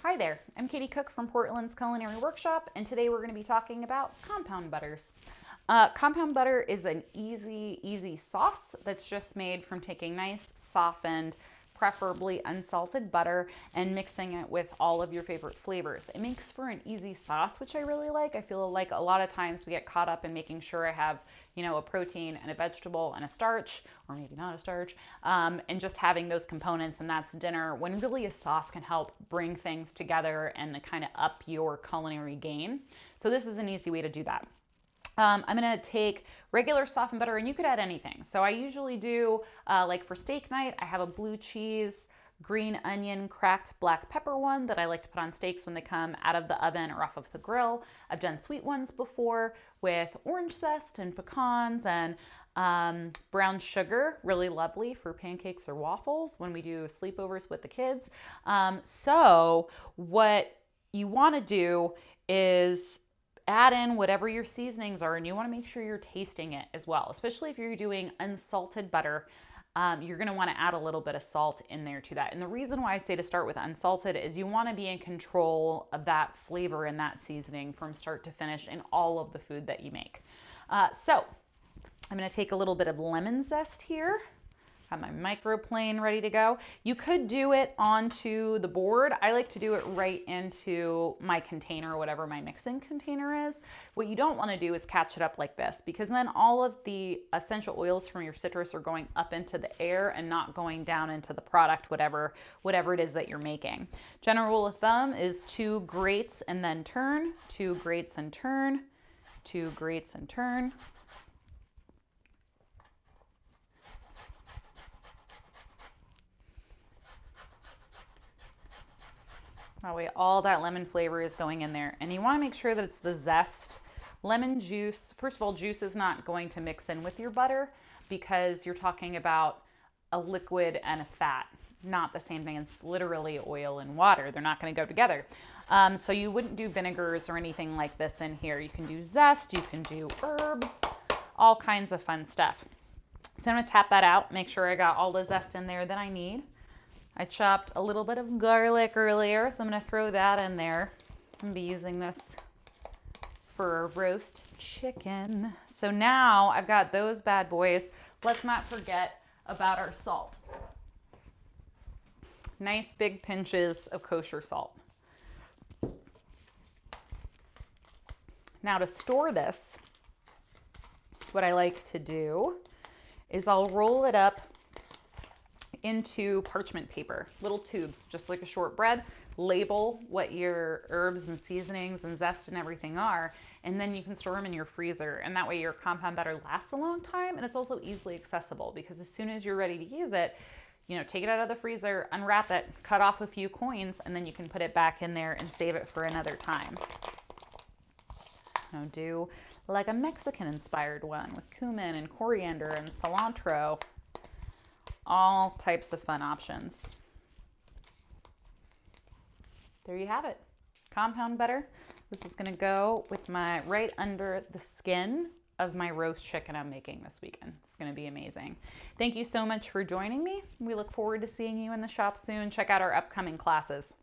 Hi there, I'm Katie Cook from Portland's Culinary Workshop, and today we're going to be talking about compound butters. Compound butter is an easy sauce that's just made from taking nice, softened, preferably unsalted butter and mixing it with all of your favorite flavors. It makes for an easy sauce, which I really like. I feel like a lot of times we get caught up in making sure I have, a protein and a vegetable and a starch, or maybe not a starch, and just having those components, and that's dinner, when really a sauce can help bring things together and kind of up your culinary game. So this is an easy way to do that. I'm gonna take regular softened butter, and you could add anything. So I usually do, like for steak night, I have a blue cheese, green onion, cracked black pepper one that I like to put on steaks when they come out of the oven or off of the grill. I've done sweet ones before with orange zest and pecans and brown sugar, really lovely for pancakes or waffles when we do sleepovers with the kids. So what you wanna do is add in whatever your seasonings are, and you want to make sure you're tasting it as well, especially if you're doing unsalted butter. You're going to want to add a little bit of salt in there to that. And the reason why I say to start with unsalted is you want to be in control of that flavor and that seasoning from start to finish in all of the food that you make. So I'm going to take a little bit of lemon zest here. Have my microplane ready to go. You could do it onto the board. I like to do it right into my container, whatever my mixing container is. What you don't want to do is catch it up like this, because then all of the essential oils from your citrus are going up into the air and not going down into the product, whatever it is that you're making. General rule of thumb is 2 grates and then turn, 2 grates and turn, 2 grates and turn. That way all that lemon flavor is going in there. And you want to make sure that it's the zest. Lemon juice, first of all, juice is not going to mix in with your butter because you're talking about a liquid and a fat. Not the same thing as literally oil and water. They're not going to go together. So you wouldn't do vinegars or anything like this in here. You can do zest, you can do herbs, all kinds of fun stuff. So I'm going to tap that out, make sure I got all the zest in there that I need. I chopped a little bit of garlic earlier, so I'm going to throw that in there. I'm going to be using this for a roast chicken. So now I've got those bad boys. Let's not forget about our salt. Nice big pinches of kosher salt. Now to store this, what I like to do is I'll roll it up into parchment paper, little tubes, just like a shortbread. Label what your herbs and seasonings and zest and everything are, and then you can store them in your freezer, and that way your compound butter lasts a long time, and it's also easily accessible because as soon as you're ready to use it, take it out of the freezer, unwrap it, cut off a few coins, and then you can put it back in there and save it for another time. I'll do like a Mexican inspired one with cumin and coriander and cilantro. All types of fun options. There you have it. Compound butter. This is going to go with my right under the skin of my roast chicken I'm making this weekend. It's going to be amazing. Thank you so much for joining me. We look forward to seeing you in the shop soon. Check out our upcoming classes.